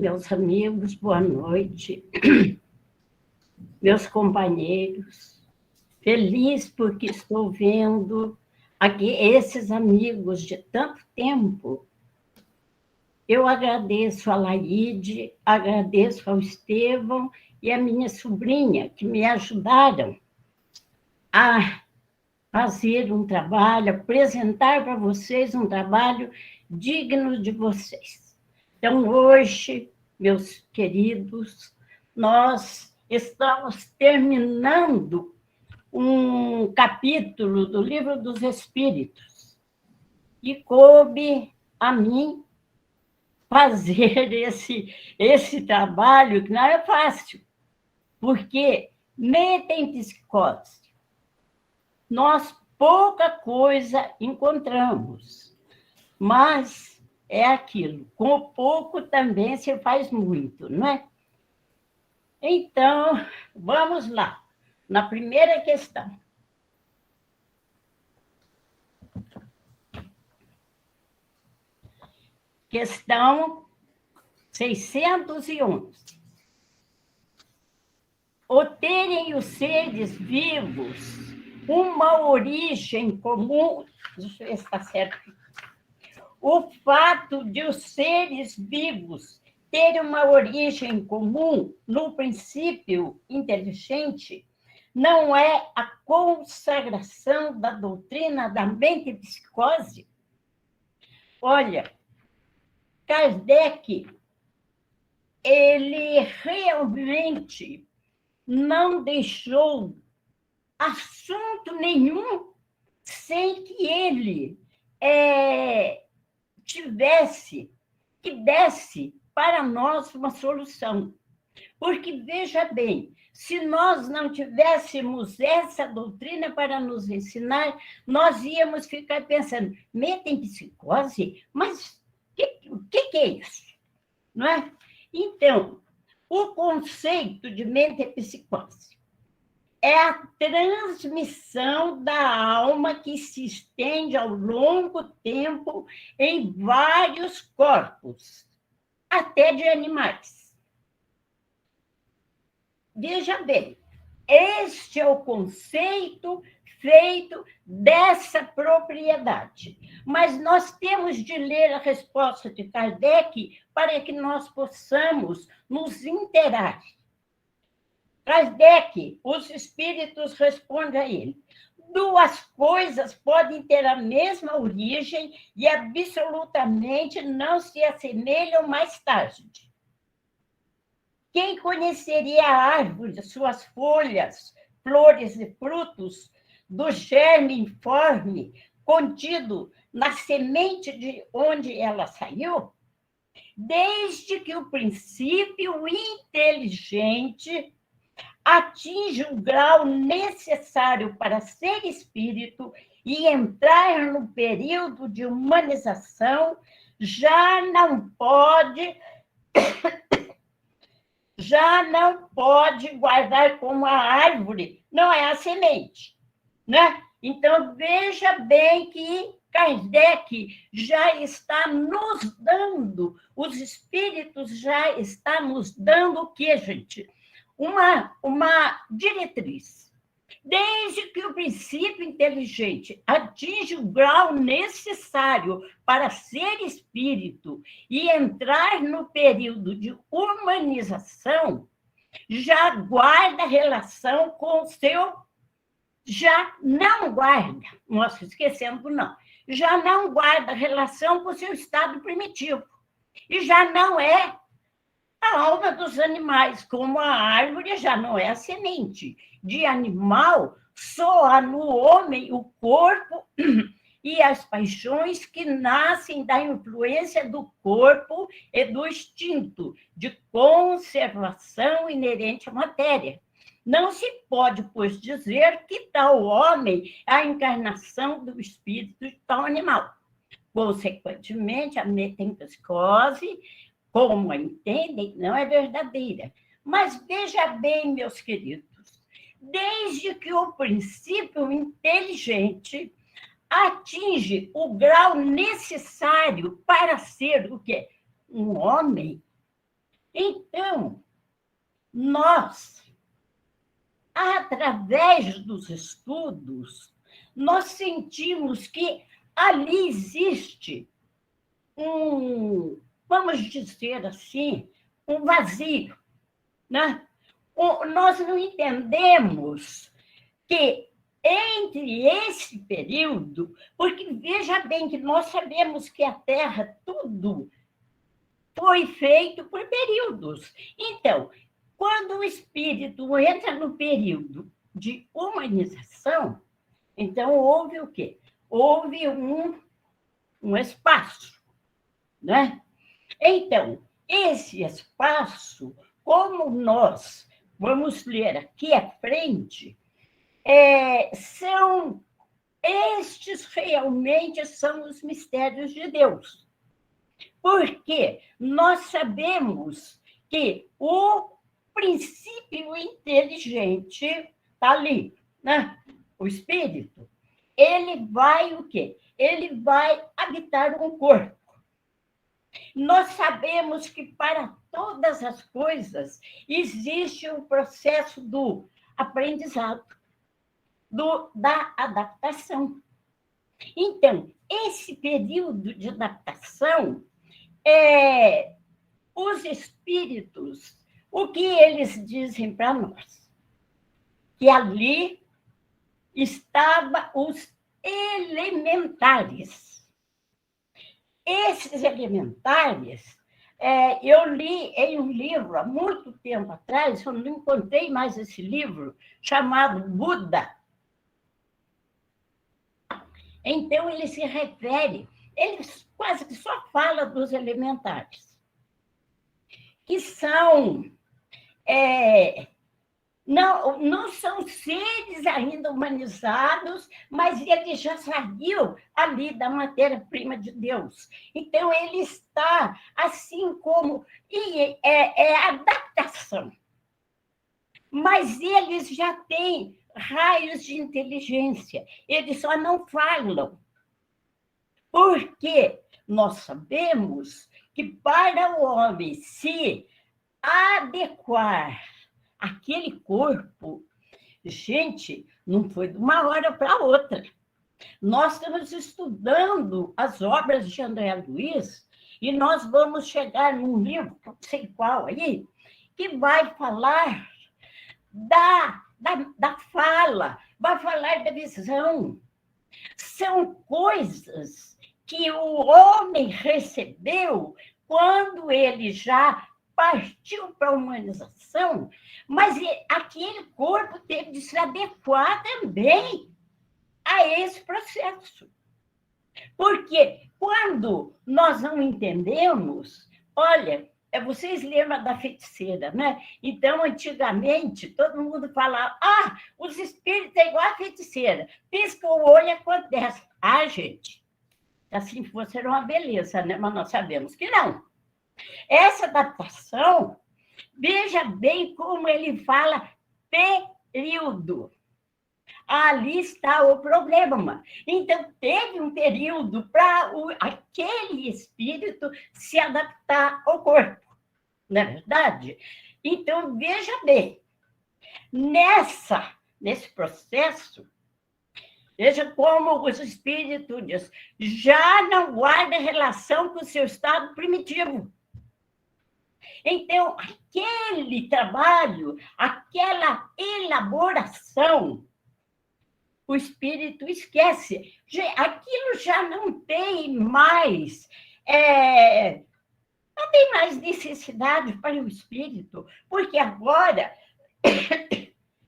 meus amigos, boa noite. Meus companheiros, feliz porque estou vendo aqui esses amigos de tanto tempo. Eu agradeço a Laíde, agradeço ao Estevão e a minha sobrinha, que me ajudaram a fazer um trabalho, apresentar para vocês um trabalho digno de vocês. Então, hoje, meus queridos, nós estamos terminando um capítulo do Livro dos Espíritos e coube a mim fazer esse trabalho, que não é fácil, porque metempsicose, nós pouca coisa encontramos, mas é aquilo, com pouco também se faz muito, não é? Então, vamos lá, na primeira questão. Questão 611. O terem os seres vivos uma origem comum, deixa eu ver se está certo. O fato de os seres vivos terem uma origem comum no princípio inteligente não é a consagração da doutrina da metempsicose? Olha, Kardec, ele realmente não deixou assunto nenhum sem que ele que desse para nós uma solução. Porque, veja bem, se nós não tivéssemos essa doutrina para nos ensinar, nós íamos ficar pensando, metempsicose? Mas o que é isso? Não é? Então, o conceito de metempsicose é a transmissão da alma que se estende ao longo tempo em vários corpos, até de animais. Veja bem, este é o conceito feito dessa propriedade. Mas nós temos de ler a resposta de Kardec para que nós possamos nos inteirar. Kardec, os espíritos respondem a ele. Duas coisas podem ter a mesma origem e absolutamente não se assemelham mais tarde. Quem conheceria a árvore, suas folhas, flores e frutos, do germe informe contido na semente de onde ela saiu? Desde que o princípio inteligente atinge o grau necessário para ser espírito e entrar no período de humanização, já não pode guardar como a árvore, não é a semente, né? Então, veja bem que Kardec já está nos dando, os espíritos já estão nos dando o quê, gente? Uma diretriz. Desde que o princípio inteligente atinge o grau necessário para ser espírito e entrar no período de humanização, já guarda relação com o seu... Já não guarda, nossa, esquecendo não, já não guarda relação com o seu estado primitivo. E já não é a alma dos animais, como a árvore já não é a semente. De animal, só há no homem o corpo e as paixões que nascem da influência do corpo e do instinto de conservação inerente à matéria. Não se pode, pois, dizer que tal homem é a encarnação do espírito de tal animal. Consequentemente, a metempsicose, como a entendem, não é verdadeira. Mas veja bem, meus queridos, desde que o princípio inteligente atinge o grau necessário para ser o quê? Um homem, Então, nós, através dos estudos, nós sentimos que ali existe vamos dizer assim, um vazio, né? Nós não entendemos que entre esse período, porque veja bem que nós sabemos que a Terra, tudo foi feito por períodos. Então, quando o espírito entra no período de humanização, então houve o quê? Houve um espaço, né? Então, esse espaço, como nós vamos ler aqui à frente, estes realmente são os mistérios de Deus. Porque nós sabemos que o princípio inteligente está ali, né? O espírito, ele vai o quê? Ele vai habitar um corpo. Nós sabemos que para todas as coisas existe um processo do aprendizado, da adaptação. Então, esse período de adaptação, os espíritos, o que eles dizem para nós? Que ali estavam os elementares. Esses elementares, eu li em um livro há muito tempo atrás, eu não encontrei mais esse livro, chamado Buda. Então, ele se refere, ele quase que só fala dos elementares, que são, não são seres ainda humanizados, mas ele já saiu ali da matéria-prima de Deus. Então, ele está assim como... é adaptação. Mas eles já têm raios de inteligência, eles só não falam. Porque nós sabemos que para o homem se adequar àquele corpo, gente, não foi de uma hora para outra. Nós estamos estudando as obras de André Luiz e nós vamos chegar num livro, não sei qual aí, que vai falar da fala, vai falar da visão. São coisas que o homem recebeu quando ele já partiu para a humanização, mas aquele corpo teve de se adequar também a esse processo. Porque quando nós não entendemos, olha, vocês lembram da feiticeira, né? Então, antigamente, todo mundo falava, os espíritos é igual a feiticeira, pisca o olho e acontece. Gente, assim fosse era uma beleza, né? Mas nós sabemos que não. Essa adaptação, veja bem como ele fala período. Ali está o problema. Então, teve um período para aquele espírito se adaptar ao corpo, não é verdade? Então, veja bem, nesse processo, veja como os espíritos já não guardam relação com o seu estado primitivo. Então, aquele trabalho, aquela elaboração, o espírito esquece. Aquilo já não tem mais, não tem mais necessidade para o espírito, porque agora,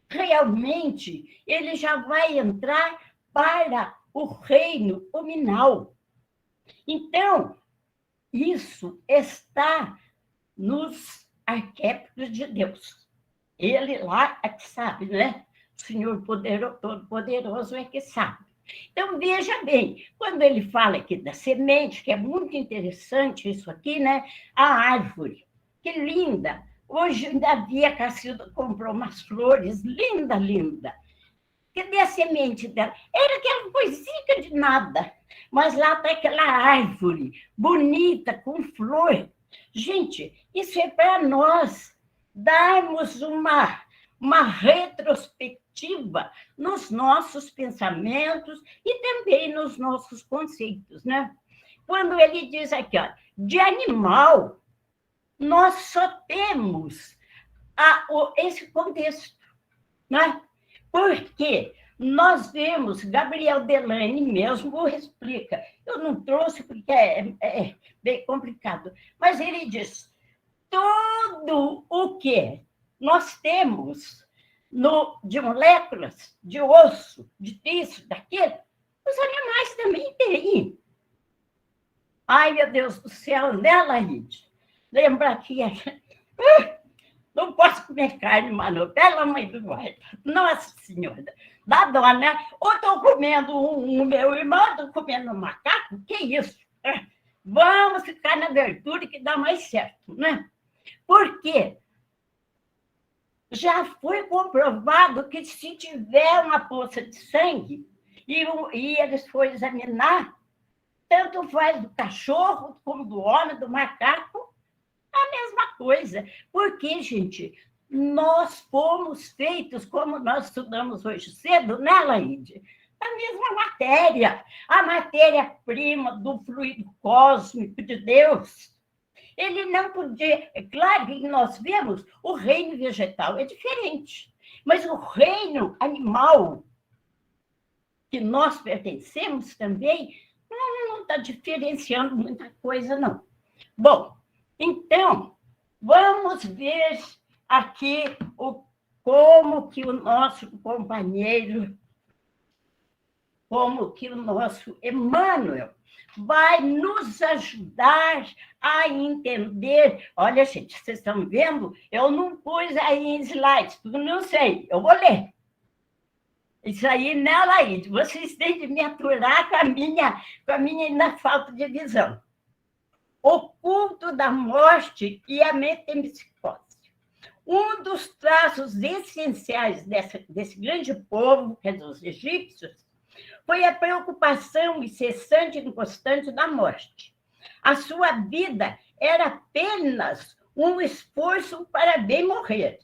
realmente, ele já vai entrar para o reino nominal. Então, isso está nos arquétipos de Deus. Ele lá é que sabe, né? O Senhor Todo-Poderoso é que sabe. Então, veja bem, quando ele fala aqui da semente, que é muito interessante isso aqui, né? A árvore, que linda. Hoje ainda vi a Cacilda comprou umas flores, linda, linda. Cadê a semente dela? Era aquela coisinha de nada, mas lá está aquela árvore bonita, com flor. Gente, isso é para nós darmos uma retrospectiva nos nossos pensamentos e também nos nossos conceitos, né? Quando ele diz aqui, ó, de animal, nós só temos esse contexto, né? Porque nós vemos, Gabriel Delany mesmo explica, eu não trouxe porque é bem complicado, mas ele diz, tudo o que nós temos de moléculas, de osso, disso, daquilo, os animais também têm. Ai, meu Deus do céu, né, Laíde? Lembra que não posso comer carne, mano, pela mãe do guarda. Nossa Senhora, dá dó, né? Ou estou comendo meu irmão, estou comendo um macaco, que isso? Vamos ficar na verdura que dá mais certo, né? Por quê? Já foi comprovado que se tiver uma poça de sangue e eles forem examinar, tanto faz do cachorro como do homem, do macaco, a mesma coisa. Porque, gente, nós fomos feitos, como nós estudamos hoje cedo, né, Laíde? A mesma matéria, a matéria-prima do fluido cósmico de Deus. Ele não podia... É claro que nós vemos o reino vegetal é diferente, mas o reino animal, que nós pertencemos também, não está diferenciando muita coisa, não. Bom, então, vamos ver aqui como que o nosso companheiro, como que o nosso Emmanuel vai nos ajudar a entender. Olha, gente, vocês estão vendo? Eu não pus aí em slides, porque não sei, eu vou ler. Isso aí, né, Laíde? Vocês têm de me aturar com a minha ainda falta de visão. O culto da morte e a metempsicose. Um dos traços essenciais desse grande povo, que é dos egípcios, foi a preocupação incessante e inconstante da morte. A sua vida era apenas um esforço para bem morrer.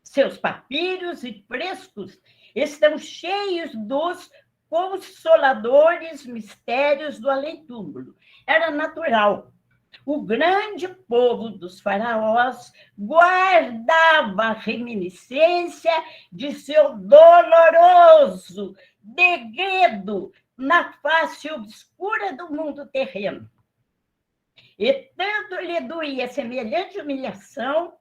Seus papiros e frescos estão cheios dos consoladores mistérios do além-túmulo. Era natural. O grande povo dos faraós guardava a reminiscência de seu doloroso degredo na face obscura do mundo terreno. E tanto lhe doía semelhante humilhação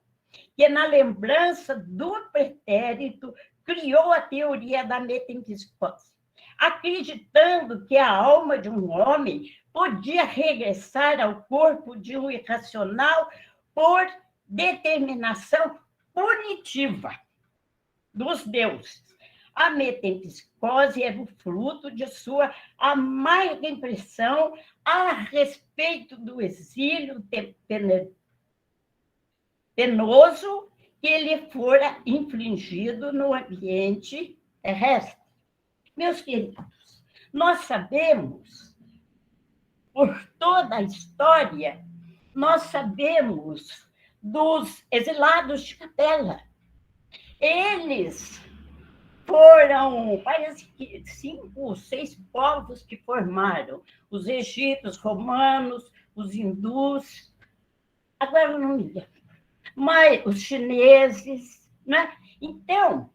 que, na lembrança do pretérito, criou a teoria da metempsicose, acreditando que a alma de um homem podia regressar ao corpo de um irracional por determinação punitiva dos deuses. A metempsicose era o fruto de sua amarga impressão a respeito do exílio penoso que lhe fora infligido no ambiente terrestre. Meus queridos, nós sabemos, por toda a história, nós sabemos dos exilados de Capela. Eles foram, parece que 5 ou 6 povos que formaram, os egípcios, romanos, os hindus, agora eu não me lembro, mas os chineses, né? Então,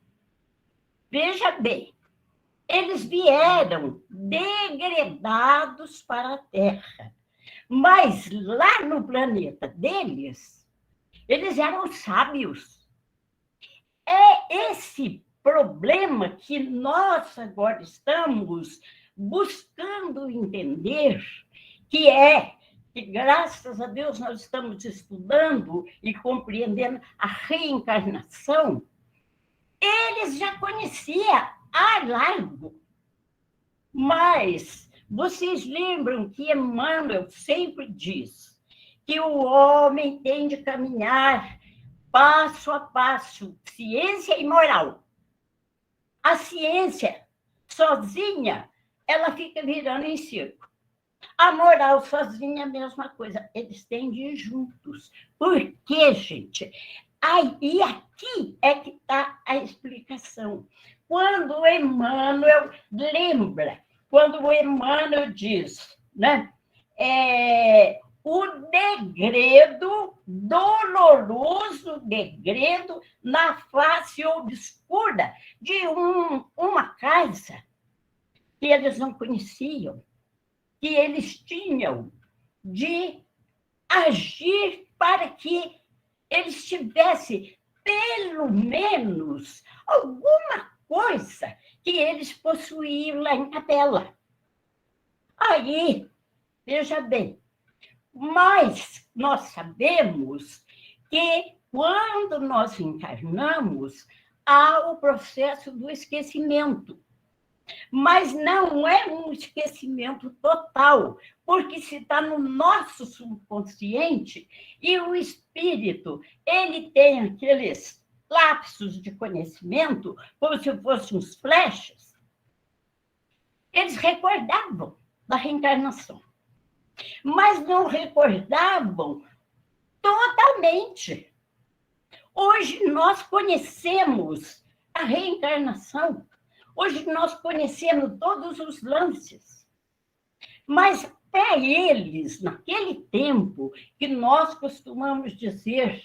veja bem, eles vieram degredados para a Terra, mas lá no planeta deles, eles eram sábios. É esse problema que nós agora estamos buscando entender, que graças a Deus nós estamos estudando e compreendendo a reencarnação, eles já conheciam a largo. Mas vocês lembram que Emmanuel sempre diz que o homem tem de caminhar passo a passo, ciência e moral. A ciência, sozinha, ela fica virando em circo. A moral sozinha é a mesma coisa. Eles têm de ir juntos. Por quê, gente? E aqui é que está a explicação. Quando o Emmanuel lembra, quando o Emmanuel diz, né? O degredo, doloroso degredo na face obscura de uma casa que eles não conheciam, que eles tinham de agir para que eles tivessem, pelo menos, alguma coisa que eles possuíam lá em Capela. Aí, veja bem, mas nós sabemos que quando nós encarnamos, há o processo do esquecimento. Mas não é um esquecimento total, porque se está no nosso subconsciente e o espírito ele tem aqueles lapsos de conhecimento, como se fossem uns flashes, eles recordavam da reencarnação, mas não recordavam totalmente. Hoje nós conhecemos a reencarnação. Hoje nós conhecemos todos os lances, mas para eles, naquele tempo, que nós costumamos dizer,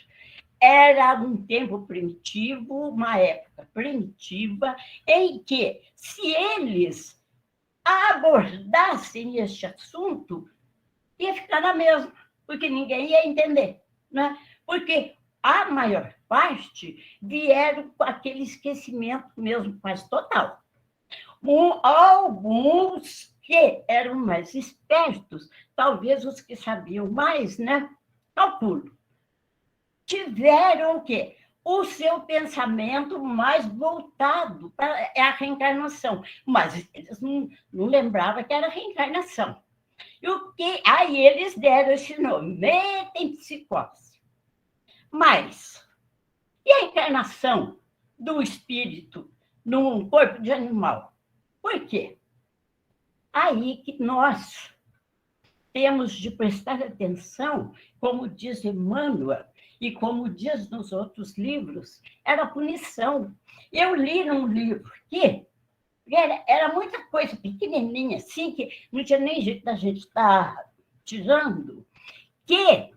era um tempo primitivo, uma época primitiva, em que, se eles abordassem este assunto, ia ficar na mesma, porque ninguém ia entender, né? Porque a maior parte vieram com aquele esquecimento mesmo, quase total. Alguns que eram mais espertos, talvez os que sabiam mais, né? Calculo. Tiveram o quê? O seu pensamento mais voltado para a reencarnação, mas eles não lembravam que era reencarnação. E o que? Aí eles deram esse nome, metempsicose. Mas, e a encarnação do espírito num corpo de animal? Por quê? Aí que nós temos de prestar atenção, como diz Emmanuel, e como diz nos outros livros, era punição. Eu li num livro que era muita coisa pequenininha, assim, que não tinha nem jeito da gente estar tirando, que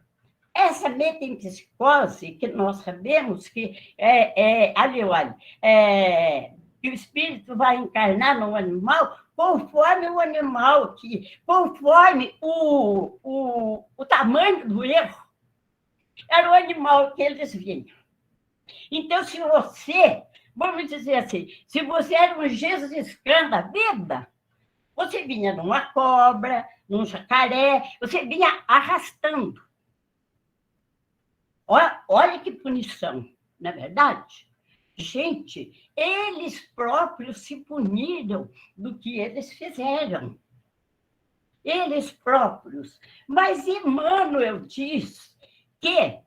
essa metempsicose, que nós sabemos que que o espírito vai encarnar num animal conforme o animal, conforme o tamanho do erro, era o animal que eles vinham. Então, se você, vamos dizer assim, se você era um Jesus Khan da vida, você vinha numa cobra, num jacaré, você vinha arrastando. Olha que punição, não é verdade? Gente, eles próprios se puniram do que eles fizeram. Eles próprios. Mas Emmanuel diz que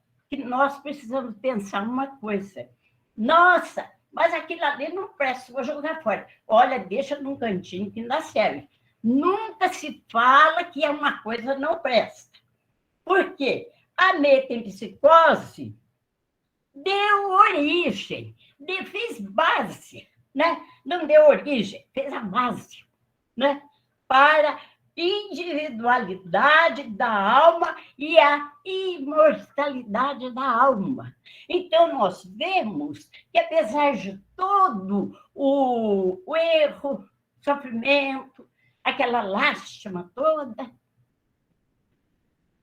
nós precisamos pensar uma coisa. Nossa, mas aquilo ali não presta, vou jogar fora. Olha, deixa num cantinho que ainda serve. Nunca se fala que é uma coisa não presta. Por quê? A metempsicose deu origem, fez base, né? Não deu origem, fez a base, né? Para a individualidade da alma e a imortalidade da alma. Então, nós vemos que, apesar de todo o erro, sofrimento, aquela lástima toda,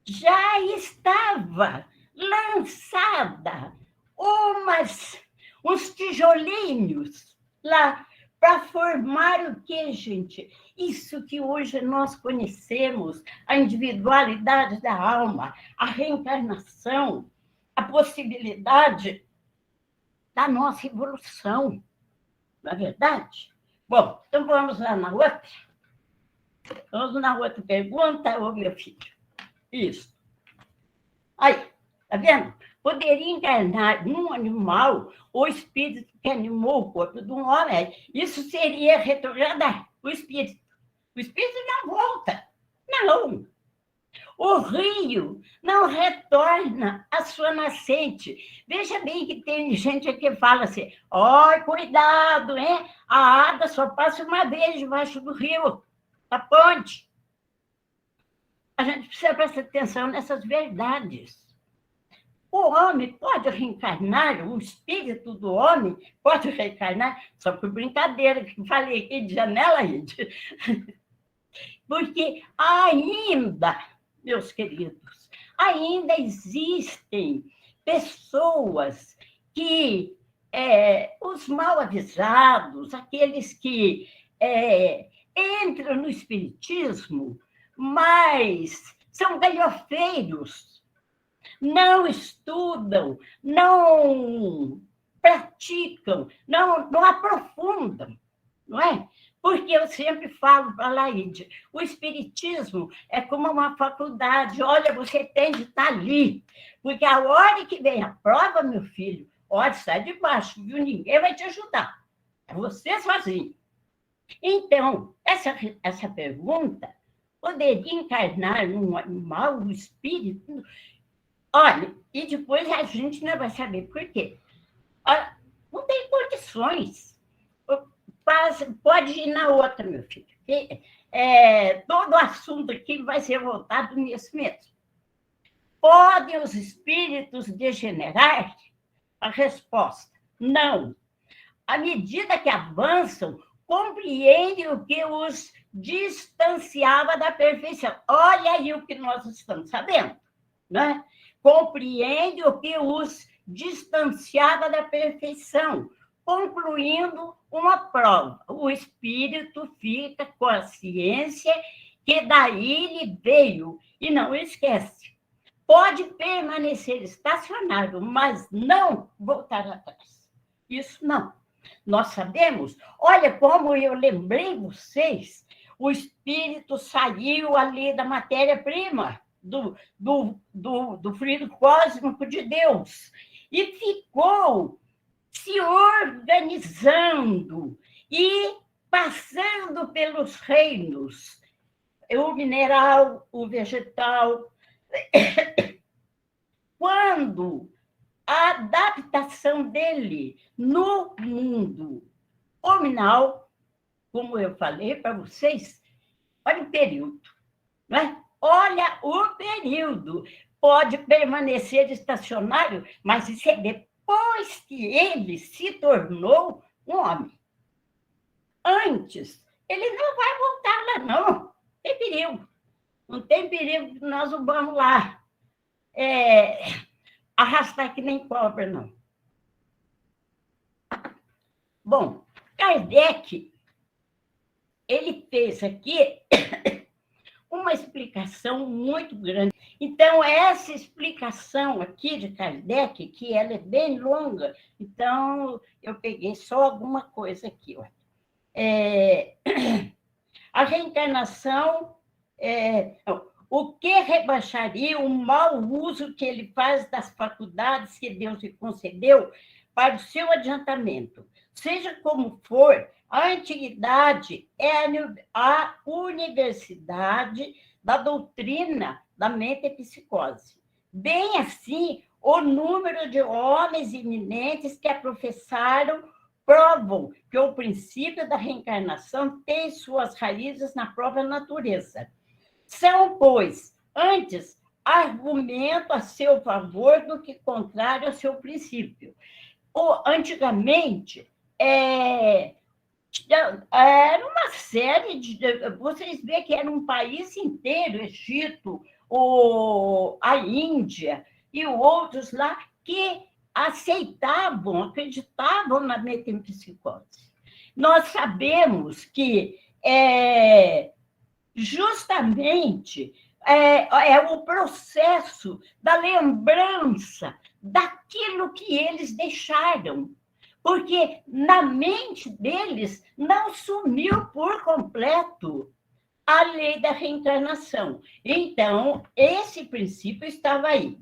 já estava lançada uns tijolinhos lá para formar o quê, gente? Isso que hoje nós conhecemos, a individualidade da alma, a reencarnação, a possibilidade da nossa evolução, não é verdade? Bom, então vamos lá na outra. Vamos na outra pergunta, ô meu filho. Isso. Aí, tá vendo? Poderia encarnar num animal o espírito que animou o corpo de um homem. Isso seria retrogradar o espírito. O espírito não volta. Não. O rio não retorna à sua nascente. Veja bem que tem gente aqui que fala assim, ó, cuidado, hein? A água só passa uma vez debaixo do rio, da ponte. A gente precisa prestar atenção nessas verdades. O homem pode reencarnar, o espírito do homem pode reencarnar, só por brincadeira, que falei aqui de janela, gente. Porque ainda, meus queridos, ainda existem pessoas que, os mal avisados, aqueles que entram no espiritismo, mas são galhofeiros, não estudam, não praticam, não aprofundam, não é? Porque eu sempre falo para a Laíde, o espiritismo é como uma faculdade, olha, você tem de estar ali, porque a hora que vem a prova, meu filho, olha, sai de baixo, viu? Ninguém vai te ajudar, é você sozinho. Então, essa pergunta, poderia encarnar num mau espírito? Olha, e depois a gente não vai saber por quê. Não tem condições. Pode ir na outra, meu filho. Todo o assunto aqui vai ser voltado nisso mesmo. Podem os espíritos degenerar? A resposta, não. À medida que avançam, compreendem o que os distanciava da perfeição. Olha aí o que nós estamos sabendo, né? Compreende o que os distanciava da perfeição, concluindo uma prova. O espírito fica com a ciência que daí lhe veio e não esquece. Pode permanecer estacionário, mas não voltar atrás. Isso não. Nós sabemos, olha como eu lembrei vocês, o espírito saiu ali da matéria-prima, do fluido cósmico de Deus, e ficou se organizando e passando pelos reinos, o mineral, o vegetal. Quando a adaptação dele no mundo nominal, como eu falei para vocês, olha o período, não é? Olha o período. Pode permanecer estacionário, mas isso é depois que ele se tornou um homem. Antes, ele não vai voltar lá, não. Tem perigo. Não tem perigo que nós não vamos lá arrastar que nem cobra, não. Bom, Kardec, ele fez aqui uma explicação muito grande. Então, essa explicação aqui de Kardec, que ela é bem longa, então eu peguei só alguma coisa aqui. Ó. A reencarnação, o que rebaixaria o mau uso que ele faz das faculdades que Deus lhe concedeu para o seu adiantamento? Seja como for, a antiguidade é a universidade da doutrina da metempsicose. Bem assim, o número de homens eminentes que a professaram provam que o princípio da reencarnação tem suas raízes na própria natureza. São, pois, antes, argumento a seu favor do que contrário ao seu princípio. Antigamente, era uma série de... Vocês veem que era um país inteiro, Egito, a Índia e outros lá, que aceitavam, acreditavam na metempsicose. Nós sabemos que justamente é o processo da lembrança daquilo que eles deixaram, porque na mente deles não sumiu por completo a lei da reencarnação. Então, esse princípio estava aí.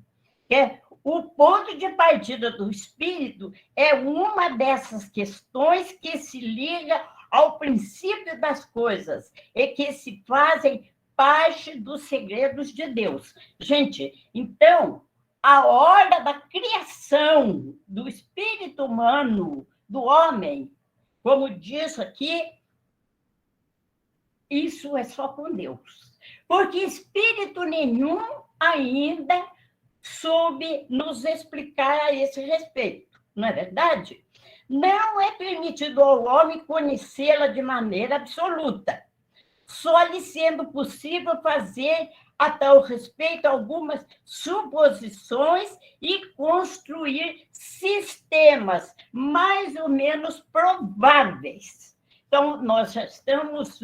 O ponto de partida do espírito é uma dessas questões que se liga ao princípio das coisas e que se fazem parte dos segredos de Deus. Gente, então, a hora da criação do espírito humano, do homem, como diz aqui, isso é só com Deus. Porque espírito nenhum ainda soube nos explicar a esse respeito, não é verdade? Não é permitido ao homem conhecê-la de maneira absoluta, só lhe sendo possível fazer a tal respeito algumas suposições e construir sistemas mais ou menos prováveis. Então, nós já estamos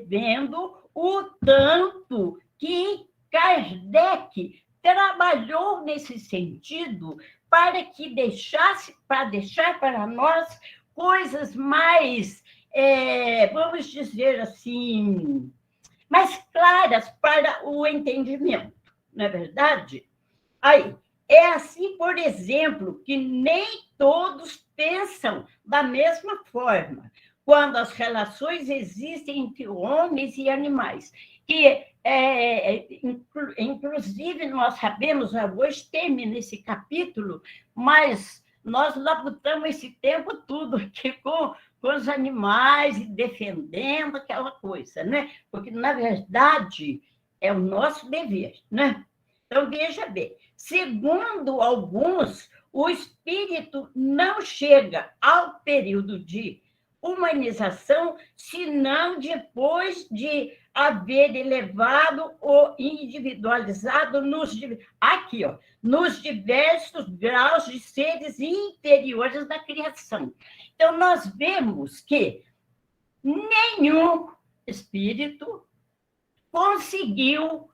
vendo o tanto que Kardec trabalhou nesse sentido para que deixar para nós coisas mais, vamos dizer assim, mais claras para o entendimento, não é verdade? Aí, é assim, por exemplo, que nem todos pensam da mesma forma quando as relações existem entre homens e animais, que, inclusive, nós sabemos, hoje termina esse capítulo, mas nós labutamos esse tempo todo aqui com os animais e defendendo aquela coisa, né? Porque, na verdade, é o nosso dever, né? Então, veja bem, segundo alguns, o espírito não chega ao período de humanização, senão depois de haver elevado ou individualizado aqui, ó, nos diversos graus de seres inferiores da criação. Então, nós vemos que nenhum espírito conseguiu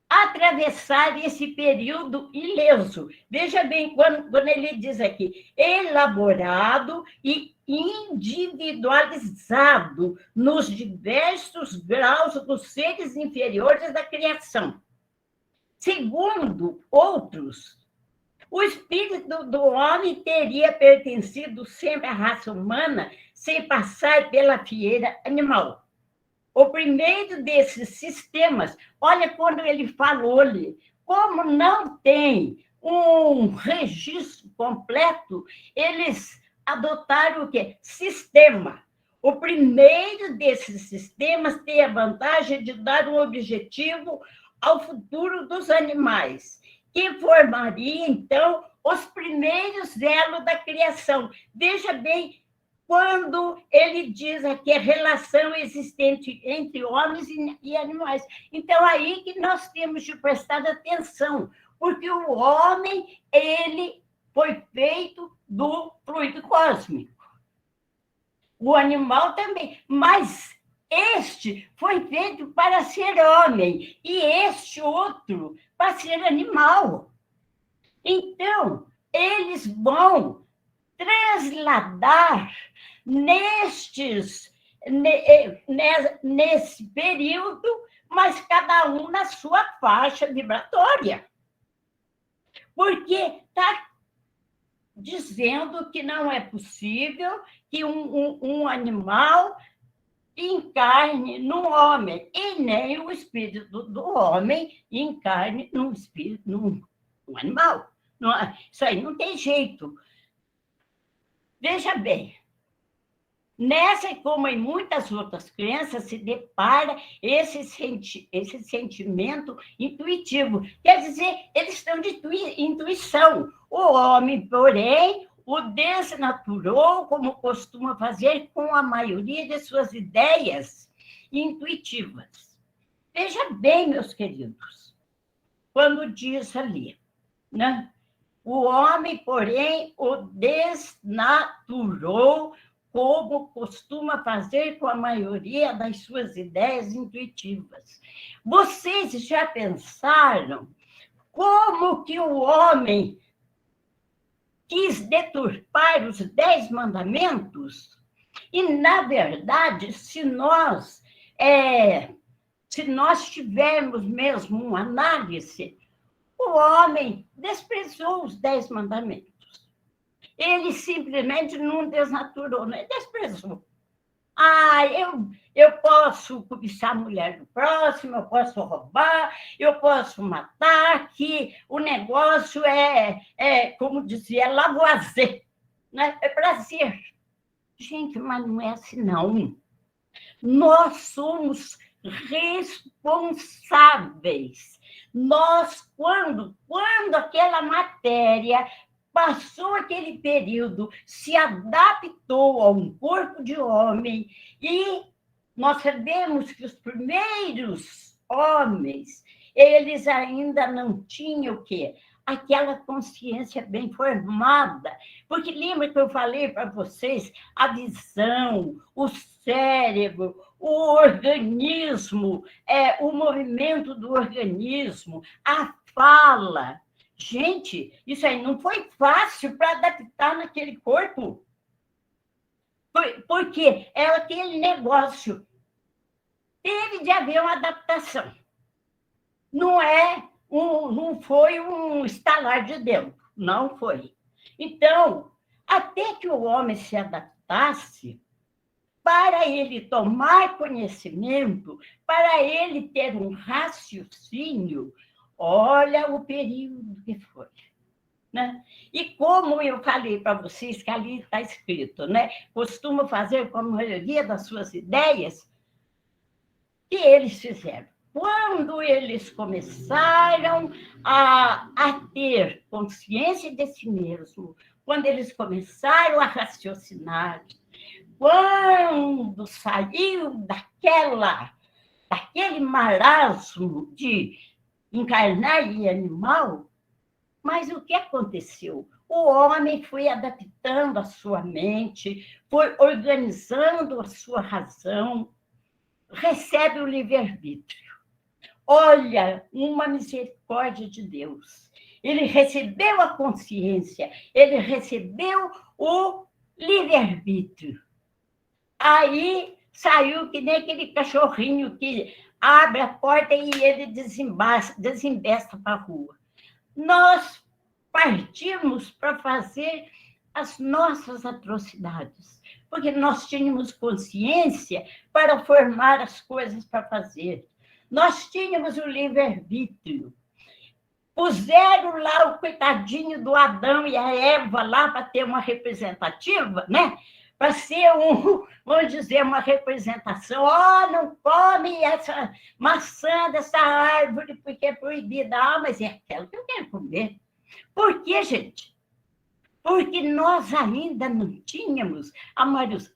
atravessar esse período ileso. Veja bem, quando ele diz aqui, elaborado e individualizado nos diversos graus dos seres inferiores da criação. Segundo outros, o espírito do homem teria pertencido sempre à raça humana sem passar pela fieira animal. O primeiro desses sistemas, olha quando ele falou-lhe, como não tem um registro completo, eles adotaram o quê? Sistema. O primeiro desses sistemas tem a vantagem de dar um objetivo ao futuro dos animais, que formaria, então, os primeiros elos da criação. Veja bem, quando ele diz aqui a relação existente entre homens e animais. Então, aí que nós temos de prestar atenção, porque o homem, ele foi feito do fluido cósmico. O animal também, mas este foi feito para ser homem, e este outro para ser animal. Então, eles vão trasladar nesse período, mas cada um na sua faixa vibratória. Porque está dizendo que não é possível que um animal encarne num homem, e nem o espírito do homem encarne num espírito, num animal. Isso aí não tem jeito. Veja bem, nessa, como em muitas outras crenças, se depara esse sentimento intuitivo. Quer dizer, eles estão de intuição. O homem, porém, o desnaturou, como costuma fazer com a maioria de suas ideias intuitivas. Veja bem, meus queridos, quando diz ali, né? O homem, porém, o desnaturou, como costuma fazer com a maioria das suas ideias intuitivas. Vocês já pensaram como que o homem quis deturpar os 10 mandamentos? E, na verdade, se nós tivermos mesmo uma análise, o homem desprezou os 10 mandamentos. Ele simplesmente não desnaturou, né? Desprezou. Eu posso cobiçar a mulher do próximo, eu posso roubar, eu posso matar, que o negócio como dizia, lavoisier, né? É prazer. Gente, mas não é assim, não. Nós somos responsáveis. Nós, quando aquela matéria passou aquele período, se adaptou a um corpo de homem, e nós sabemos que os primeiros homens, eles ainda não tinham o quê? Aquela consciência bem formada. Porque lembra que eu falei para vocês a visão, o cérebro, o organismo, o movimento do organismo, a fala. Gente, isso aí não foi fácil para adaptar naquele corpo. Porque é aquele negócio. Teve de haver uma adaptação. Não foi um estalar de dedo, não foi. Então, até que o homem se adaptasse, para ele tomar conhecimento, para ele ter um raciocínio, olha o período que foi. Né? E como eu falei para vocês, que ali está escrito, né? Costuma fazer com a maioria das suas ideias, que eles fizeram. Quando eles começaram a ter consciência de si mesmo, quando eles começaram a raciocinar, quando saiu daquele marasmo de encarnar em animal, mas o que aconteceu? O homem foi adaptando a sua mente, foi organizando a sua razão, recebe o livre-arbítrio. Olha, uma misericórdia de Deus. Ele recebeu a consciência, ele recebeu o livre-arbítrio. Aí saiu que nem aquele cachorrinho que abre a porta e ele desembesta para a rua. Nós partimos para fazer as nossas atrocidades, porque nós tínhamos consciência para formar as coisas para fazer. Nós tínhamos o livre-arbítrio. Puseram lá o coitadinho do Adão e a Eva lá para ter uma representativa, né? Para ser vamos dizer, uma representação. Não come essa maçã dessa árvore porque é proibida. Mas é aquela que eu quero comer. Por quê, gente? Porque nós ainda não tínhamos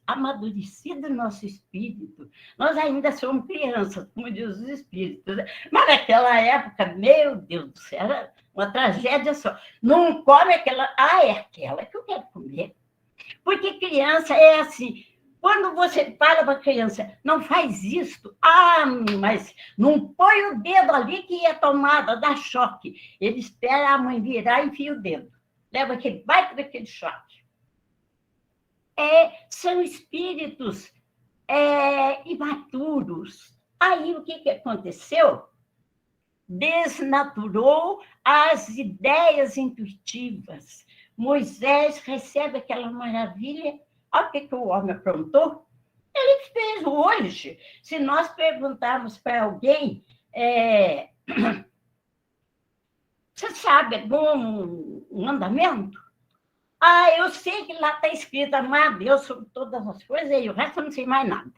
amadurecido o nosso espírito. Nós ainda somos crianças, como diz os espíritos. Mas naquela época, meu Deus do céu, era uma tragédia só. Não come aquela... é aquela que eu quero comer. Porque criança é assim... Quando você fala para a criança, não faz isso, mas não põe o dedo ali que é tomada, dá choque. Ele espera a mãe virar e enfia o dedo. Leva aquele baita daquele choque. São espíritos imaturos. Aí o que aconteceu? Desnaturou as ideias intuitivas. Moisés recebe aquela maravilha. Olha o que o homem aprontou. Ele fez hoje. Se nós perguntarmos para alguém... Você sabe algum mandamento? Eu sei que lá está escrito amar a Deus sobre todas as coisas, e o resto eu não sei mais nada.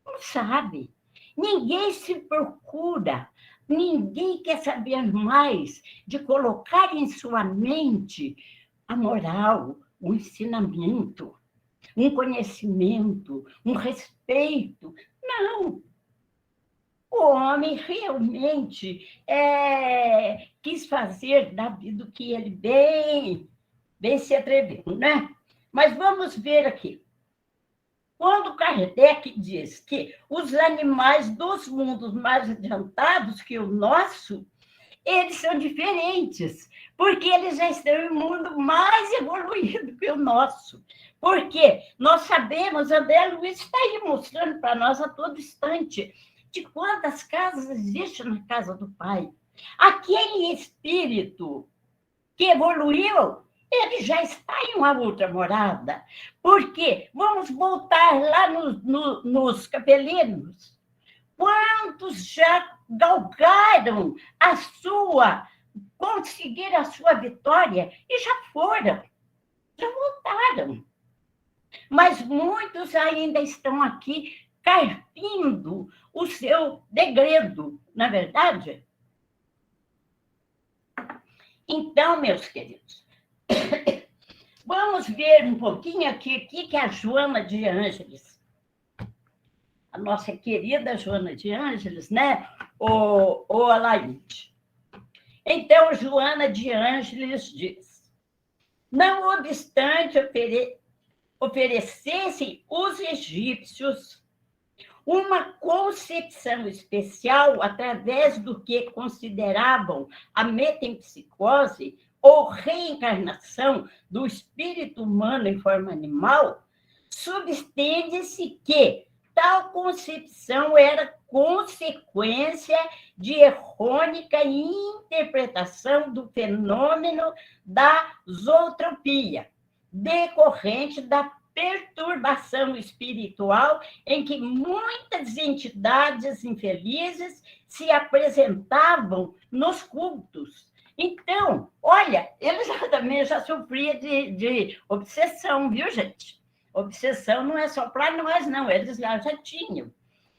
Não sabe. Ninguém se procura, ninguém quer saber mais de colocar em sua mente a moral, o ensinamento, um conhecimento, um respeito. Não. O homem realmente quis fazer da vida o que ele bem se atreveu, né? Mas vamos ver aqui. Quando Kardec diz que os animais dos mundos mais adiantados que o nosso, eles são diferentes, porque eles já estão em um mundo mais evoluído que o nosso. Porque nós sabemos, André Luiz está aí mostrando para nós a todo instante, de quantas casas existem na casa do Pai. Aquele espírito que evoluiu, ele já está em uma outra morada. Por quê? Vamos voltar lá nos capelinos. Quantos já galgaram conseguir a sua vitória e já foram, já voltaram. Mas muitos ainda estão aqui carpindo o seu degredo, não é verdade? Então, meus queridos, vamos ver um pouquinho aqui o que a Joana de Ângeles, a nossa querida Joana de Ângeles, né? O Alaide. Então, Joana de Ângeles diz: não obstante oferecessem os egípcios uma concepção especial através do que consideravam a metempsicose ou reencarnação do espírito humano em forma animal, subentende-se que tal concepção era consequência de errônea interpretação do fenômeno da zootropia, decorrente da perturbação espiritual em que muitas entidades infelizes se apresentavam nos cultos. Então, olha, ele também já sofria de obsessão, viu, gente? Obsessão não é só para nós, não, eles já tinham.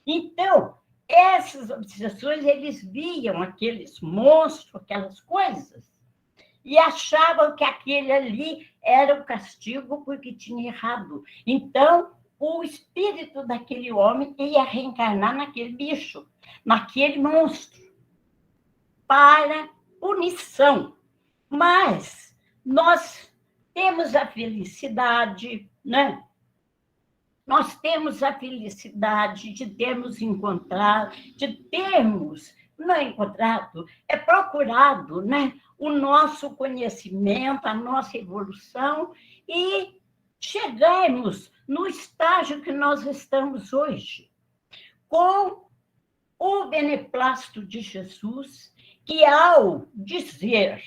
Então, essas obsessões, eles viam aqueles monstros, aquelas coisas, e achavam que aquele ali era o castigo porque tinha errado. Então, o espírito daquele homem ia reencarnar naquele bicho, naquele monstro, para punição. Mas nós temos a felicidade, né? Nós temos a felicidade de termos encontrado, não é encontrado, é procurado, né? O nosso conhecimento, a nossa evolução e chegarmos no estágio que nós estamos hoje, com o beneplácito de Jesus, que ao dizer: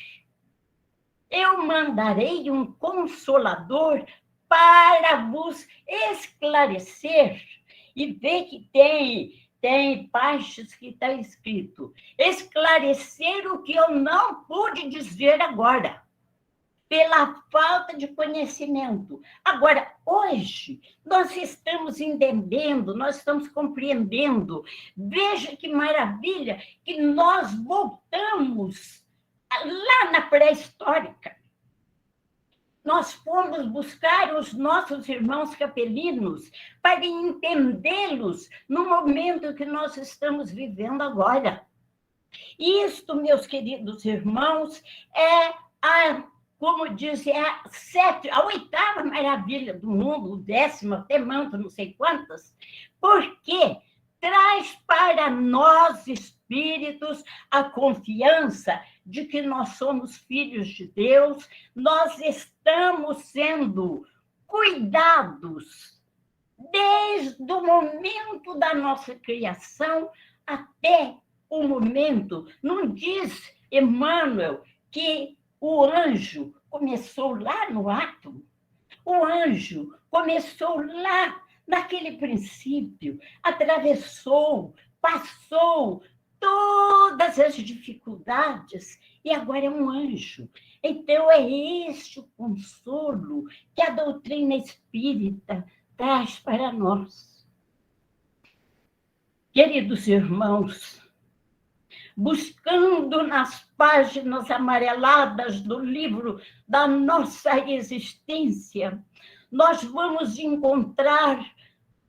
eu mandarei um consolador para vos esclarecer, e ver que tem partes que está escrito: esclarecer o que eu não pude dizer agora, pela falta de conhecimento. Agora, hoje, nós estamos entendendo, nós estamos compreendendo. Veja que maravilha que nós voltamos lá na pré-histórica. Nós fomos buscar os nossos irmãos capelinos para entendê-los no momento que nós estamos vivendo agora. Isto, meus queridos irmãos, é como diz, a oitava maravilha do mundo, o 10º, até manto, não sei quantas, porque traz para nós, espíritos, a confiança de que nós somos filhos de Deus, nós estamos sendo cuidados desde o momento da nossa criação até o momento. Não diz Emmanuel que o anjo começou lá no átomo? O anjo começou lá naquele princípio, atravessou, passou todas as dificuldades e agora é um anjo. Então, é este o consolo que a doutrina espírita traz para nós. Queridos irmãos, buscando nas páginas amareladas do livro da nossa existência, nós vamos encontrar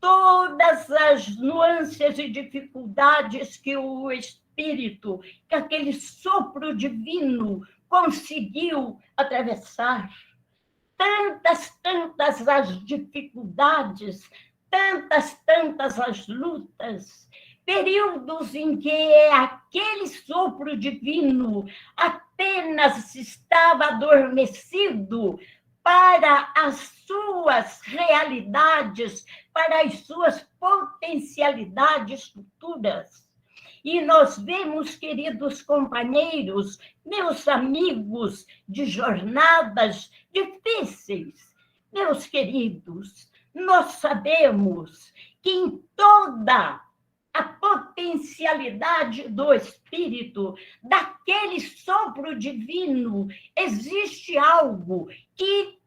todas as nuances e dificuldades que o Espírito, que aquele sopro divino conseguiu atravessar. Tantas as dificuldades, tantas as lutas, períodos em que aquele sopro divino apenas estava adormecido para as suas realidades, para as suas potencialidades futuras. E nós vemos, queridos companheiros, meus amigos de jornadas difíceis, meus queridos, nós sabemos que em toda a potencialidade do Espírito, daquele sopro divino, existe algo que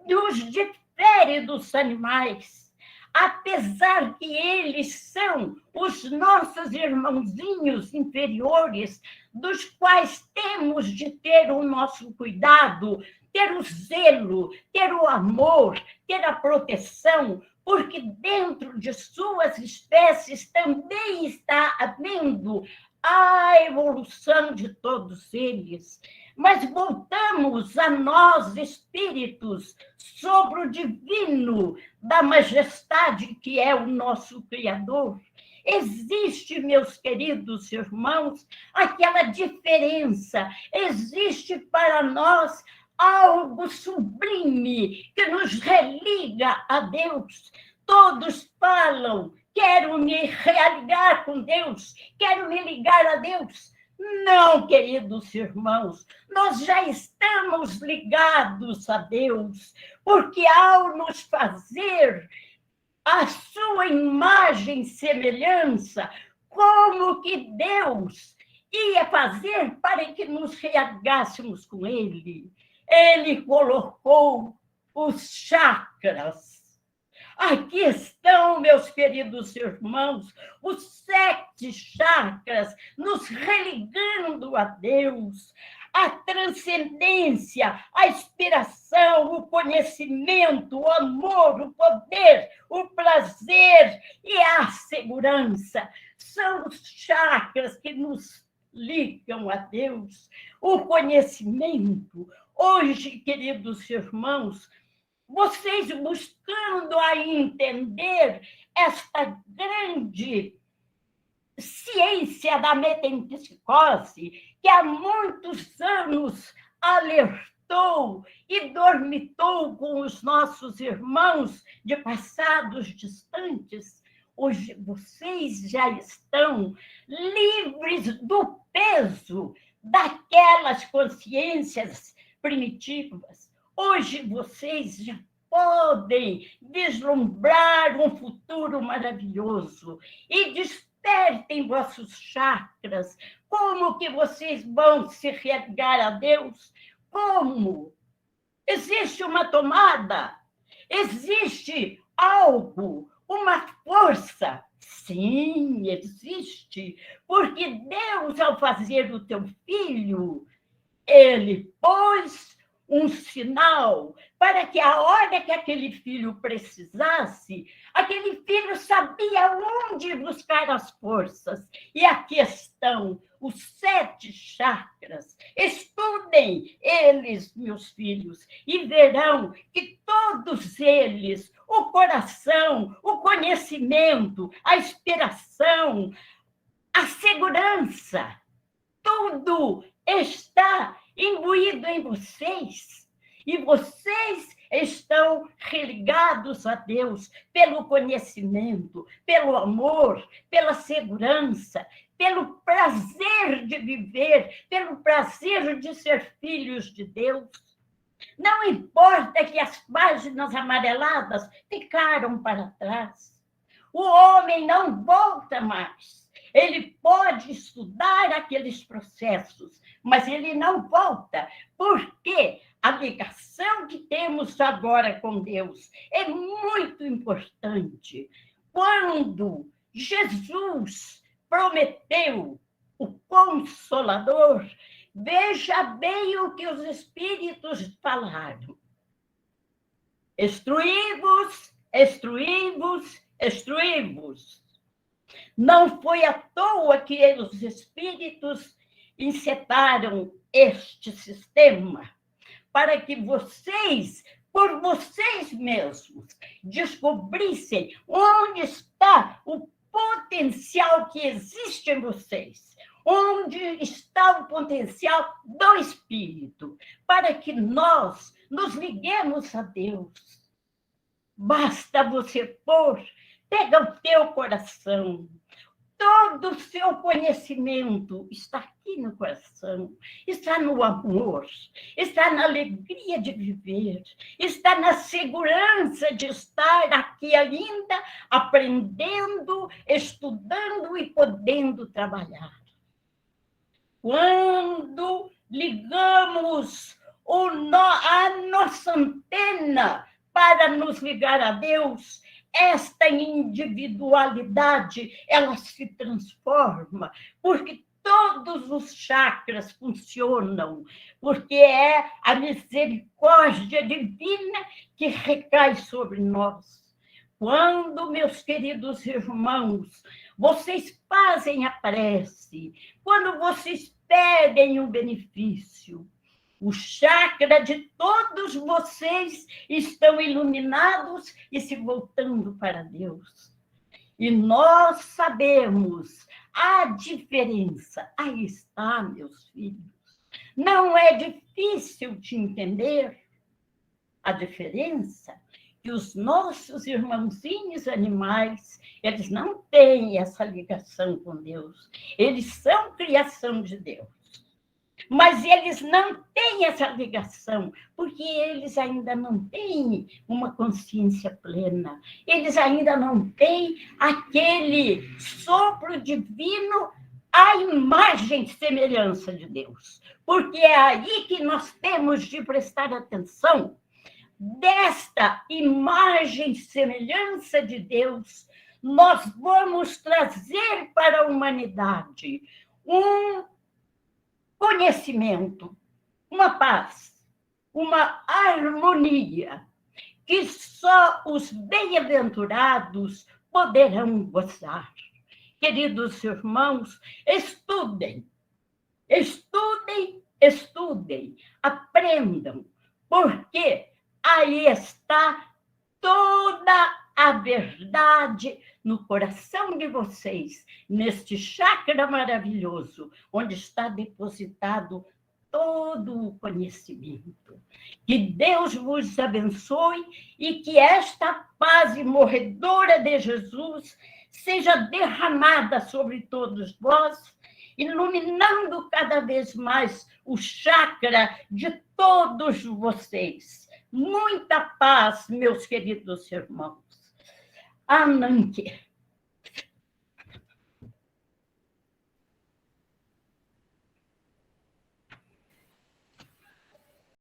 nos difere dos animais, apesar que eles são os nossos irmãozinhos inferiores, dos quais temos de ter o nosso cuidado, ter o zelo, ter o amor, ter a proteção, porque dentro de suas espécies também está havendo a evolução de todos eles. Mas voltamos a nós, espíritos, sobre o divino da majestade que é o nosso Criador. Existe, meus queridos irmãos, aquela diferença, existe para nós algo sublime que nos religa a Deus. Todos falam, quero me religar com Deus, quero me ligar a Deus. Não, queridos irmãos, nós já estamos ligados a Deus, porque ao nos fazer a sua imagem e semelhança, como que Deus ia fazer para que nos religássemos com Ele? Ele colocou os chakras. Aqui estão, meus queridos irmãos, os 7 chakras nos religando a Deus. A transcendência, a inspiração, o conhecimento, o amor, o poder, o prazer e a segurança. São os chakras que nos ligam a Deus. O conhecimento. Hoje, queridos irmãos, vocês buscando a entender esta grande ciência da metempsicose, que há muitos anos alertou e dormitou com os nossos irmãos de passados distantes, hoje vocês já estão livres do peso daquelas consciências primitivas. Hoje vocês já podem vislumbrar um futuro maravilhoso e despertem vossos chakras. Como que vocês vão se religar a Deus? Como? Existe uma tomada? Existe algo, uma força? Sim, existe. Porque Deus, ao fazer o teu filho, ele pôs um sinal para que a hora que aquele filho precisasse, aquele filho sabia onde buscar as forças. E aqui estão os 7 chakras. Estudem eles, meus filhos, e verão que todos eles, o coração, o conhecimento, a inspiração, a segurança, tudo está imbuído em vocês. E vocês estão religados a Deus pelo conhecimento, pelo amor, pela segurança, pelo prazer de viver, pelo prazer de ser filhos de Deus. Não importa que as páginas amareladas ficaram para trás. O homem não volta mais. Ele pode estudar aqueles processos, mas ele não volta, porque a ligação que temos agora com Deus é muito importante. Quando Jesus prometeu o Consolador, veja bem o que os Espíritos falaram. Instruí-vos, instruí-vos, instruí-vos. Não foi à toa que os Espíritos encetaram este sistema, para que vocês, por vocês mesmos, descobrissem onde está o potencial que existe em vocês, onde está o potencial do Espírito, para que nós nos liguemos a Deus. Basta você pega o teu coração, todo o seu conhecimento está aqui no coração, está no amor, está na alegria de viver, está na segurança de estar aqui ainda, aprendendo, estudando e podendo trabalhar. Quando ligamos a nossa antena para nos ligar a Deus, esta individualidade, ela se transforma, porque todos os chakras funcionam, porque é a misericórdia divina que recai sobre nós. Quando, meus queridos irmãos, vocês fazem a prece, quando vocês pedem um benefício, o chakra de todos vocês estão iluminados e se voltando para Deus. E nós sabemos a diferença. Aí está, meus filhos. Não é difícil de entender a diferença que os nossos irmãozinhos animais, eles não têm essa ligação com Deus. Eles são criação de Deus. Mas eles não têm essa ligação, porque eles ainda não têm uma consciência plena, eles ainda não têm aquele sopro divino, a imagem e semelhança de Deus. Porque é aí que nós temos de prestar atenção. Desta imagem e semelhança de Deus, nós vamos trazer para a humanidade um conhecimento, uma paz, uma harmonia, que só os bem-aventurados poderão gozar. Queridos irmãos, estudem, estudem, estudem, aprendam, porque aí está toda a verdade no coração de vocês, neste chakra maravilhoso, onde está depositado todo o conhecimento. Que Deus vos abençoe e que esta paz morredora de Jesus seja derramada sobre todos vós, iluminando cada vez mais o chakra de todos vocês. Muita paz, meus queridos irmãos. Ananke.